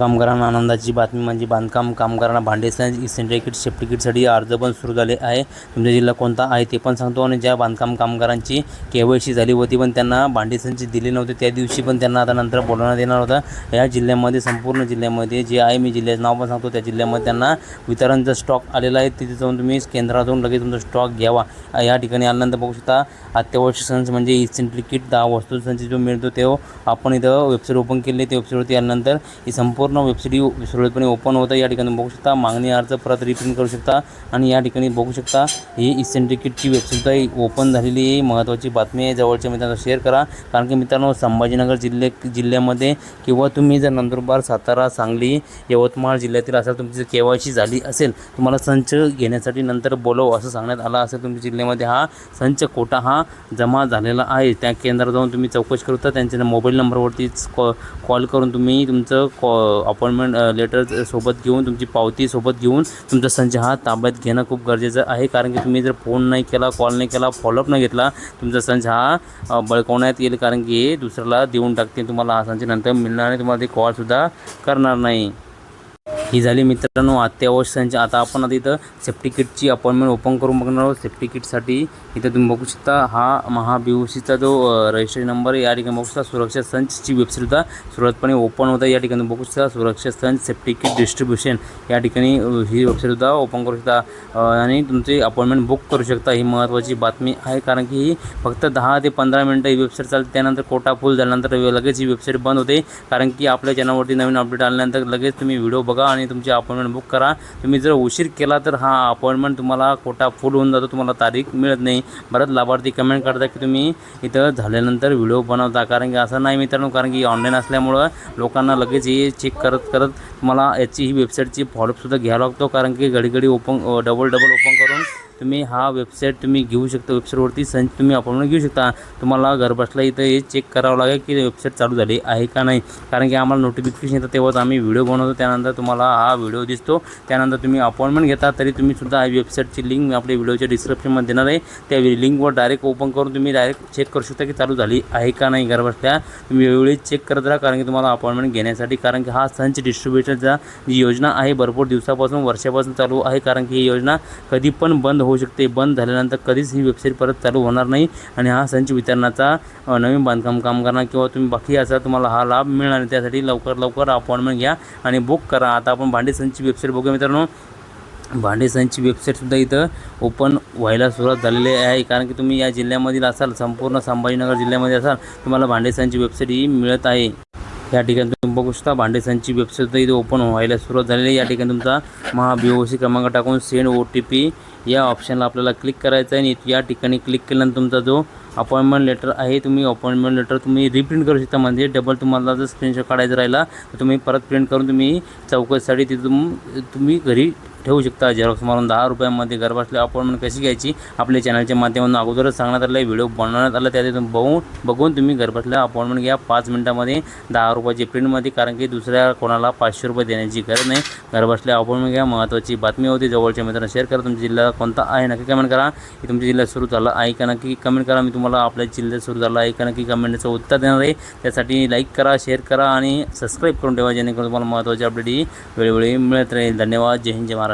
कामगारांना आनंदाची बातमी म्हणजे बांधकाम कामगारांना भांडेसंच इसेंट्री किट सेफ्टी किटसाठी अर्ज पण सुरू झाले आहे। तुमचा जिल्हा कोणता आहे ते पण सांगतो आणि ज्या बांधकाम कामगारांची केवायसी झाली होती पण त्यांना भांडेसंच दिले नव्हते त्या दिवशी पण त्यांना आता नंतर बोलवण्यात येणार होता। या जिल्ह्यामध्ये संपूर्ण जिल्ह्यामध्ये जे आहे मी जिल्ह्याचं नाव पण सांगतो त्या जिल्ह्यामध्ये त्यांना वितरणचा स्टॉक आलेला आहे। तिथे जाऊन तुम्ही केंद्रातून लगेच तुमचा स्टॉक घ्यावा। या ठिकाणी आल्यानंतर बघू शकता अत्यावश्यक संच म्हणजे इसेंट्री किट 10 वस्तूंचा जो मिळतो ते आपण इथं वेबसाईट ओपन केली। ते वेबसाईटवरती आल्यानंतर ही संपूर्ण वेबसाईट सुरळीतपणे ओपन होतं। या ठिकाणी बघू शकता मागणी अर्ज परत रिप्रिंट करू शकता आणि या ठिकाणी बघू शकता ही इसेंट्री किटची वेबसाईट ओपन झालेली आहे। महत्त्वाची बातमी आहे, जवळच्या मित्रांना शेअर करा कारण की मित्रांनो संभाजीनगर जिल्ह्यामध्ये किंवा तुम्ही जर नंदुरबार, सातारा, सांगली, यवतमाळ जिल्ह्यातील असाल तुमची केवायसी झाली असेल तुम्हाला संच घेण्यासाठी नंतर बोलव असं सांगण्यात आलं असेल तुमच्या जिल्ह्यामध्ये हा संच कोटा हा जमा झालेला आहे। त्या केंद्रात जाऊन तुम्ही चौकशी करता त्यांच्या मोबाईल नंबरवरतीच कॉल करून तुम्ही तुमचं अपॉइंटमेंट लेटर सोबत घेऊन तुमची पावती सोबत घेऊन तुमचा संच हा ताब्यात घेणं खूप गरजेचं आहे कारण की तुम्ही जर फोन नाही केला, कॉल नाही केला, फॉलोअप नाही घेतला तुमचा संच हा बळकावण्यात येईल कारण की दुसऱ्याला देऊन टाकतील तुम्हाला हा संच नंतर मिळणार नाही, तुम्हाला ते कॉलसुद्धा करणार नाही। ही झाली मित्रांनो अत्यावश्यक संच। आता आपण आता इथं सेफ्टी किटची अपॉइंटमेंट ओपन करून बघणार आहोत। सेफ्टी किटसाठी इथं तुम्ही बघू शकता हा महाबीओसीचा जो रजिस्ट्रेशन नंबर आहे। या ठिकाणी बघू शकता सुरक्षा संचची वेबसाईटसुद्धा सुरुवातपणे ओपन होतं। या ठिकाणी बघू शकता सुरक्षा संच सेफ्टी किट डिस्ट्रीब्युशन या ठिकाणी ही वेबसाईटसुद्धा ओपन करू शकता आणि तुमची अपॉइंटमेंट बुक करू शकता। ही महत्त्वाची बातमी आहे कारण की ही फक्त 10 ते 15 मिनटं ही वेबसाईट चालते, त्यानंतर कोटा फुल झाल्यानंतर लगेच ही वेबसाईट बंद होते कारण की आपल्या चॅनलवरती नवीन अपडेट आल्यानंतर लगेच तुम्ही व्हिडिओ बघा आणि तुमची अपॉइंटमेंट बुक करा। तुम्ही जर उशीर केला तर हा अपॉइंटमेंट तुम्हाला कोटा फुल होऊन जातो, तुम्हाला तारीख मिळत नाही। बरंच लाभार्थी कमेंट करता की तुम्ही इथं झाल्यानंतर व्हिडिओ बनवता कारण की असं नाही मित्रांनो, कारण की ऑनलाईन असल्यामुळं लोकांना लगेच हे चेक करत तुम्हाला याची ही वेबसाईटची फॉलोअपसुद्धा घ्यावा लागतो कारण की घडी डबल ओपन करून तुम्ही हा वेबसाईट तुम्ही घेऊ शकता। वेबसाईटवरती संच तुम्ही अपॉइंटमेंट घेऊ शकता। तुम्हाला घरबसल्या इथं हे चेक करावं लागेल की वेबसाईट चालू झाली आहे का नाही कारण की आम्हाला नोटिफिकेशन येतं तेव्हाच आम्ही व्हिडिओ बनवतो, त्यानंतर तुम्हाला हा व्हिडिओ दिसतो, त्यानंतर तुम्ही अपॉइंटमेंट घेता। तरी तुम्ही सुद्धा वेबसाईटची लिंक आपल्या व्हिडिओच्या डिस्क्रिप्शनमध्ये देणार आहे, त्या लिंकवर डायरेक्ट ओपन करून तुम्ही डायरेक्ट चेक करू शकता की चालू झाली आहे का नाही। घरबसल्या तुम्ही वेळोवेळी चेक करत राहा कारण की तुम्हाला अपॉइंटमेंट घेण्यासाठी, कारण की हा संच डिस्ट्रीब्युशनचा जी योजना आहे भरपूर दिवसापासून वर्षापासून चालू आहे कारण की ही योजना कधी पण बंद होऊ शकते। बंद झाल्यानंतर कधीच ही वेबसाईट परत चालू होणार नाही आणि हा संच वितरणाचा नवीन बांधकाम कामगारांना किंवा तुम्ही बाकी असाल तुम्हाला हा लाभ मिळणार नाही। त्यासाठी लवकर अपॉइंटमेंट घ्या आणि बुक करा। आता आपण भांडेसंचची वेबसाईट बघूया मित्रांनो। भांडेसंचची वेबसाईटसुद्धा इथं ओपन व्हायला सुरुवात झालेली आहे कारण की तुम्ही या जिल्ह्यामधील असाल, संपूर्ण संभाजीनगर जिल्ह्यामध्ये असाल तुम्हाला भांडेसंचची वेबसाईट ही मिळत आहे। या ठिकाणी तुम्ही बघू शकता भांडेसंचची वेबसाईट इथे ओपन व्हायला सुरुवात झालेली आहे। या ठिकाणी तुमचा महाबीओसी क्रमांक टाकून सेंड OTP या ऑप्शनला आपल्याला क्लिक करायचं आहे आणि या ठिकाणी क्लिक केल्यानंतर तुमचा जो अपॉइंटमेंट लेटर आहे तुम्ही अपॉइंटमेंट लेटर तुम्ही रिप्रिंट करू शकता, म्हणजे डबल तुम्हाला जर स्क्रीनशॉट काढायचं राहिला तर तुम्ही परत प्रिंट करून तुम्ही चौकशीसाठी तिथून तुम्ही घरी ठेवू शकता। झेरॉक्स मारून 10 रुपयामध्ये घरबसल्या अपॉइंटमेंट कशी घ्यायची आपल्या चॅनलच्या माध्यमातून अगोदरच सांगण्यात आलं आहे, व्हिडिओ बनवण्यात आला, त्यातून बघून तुम्ही घरबसल्या अपॉइंटमेंट घ्या 5 मिनिटामध्ये 10 रुपयाची प्रिंटमध्ये, कारण की दुसऱ्या कोणाला 500 रुपये देण्याची गरज नाही। घरबसल्या अपॉइंटमेंट घ्या। महत्त्वाची बातमी होती, जवळच्या मित्रांना शेअर करा। तुमच्या जिल्हा कोणता आहे नक्की कमेंट करा की तुमच्या जिल्ह्यात सुरू झाला आहे का नक्की कमेंट करा। मी तुम्हाला आपल्या जिल्ह्यात सुरू झाला आहे का नक्की कमेंटचं उत्तर देणार आहे, त्यासाठी लाईक करा, शेअर करा आणि सबस्क्राईब करून ठेवा जेणेकरून तुम्हाला महत्त्वाची अपडेट ही वेळोवेळी मिळत राहील। धन्यवाद। जय हिंद, जय महाराष्ट्र।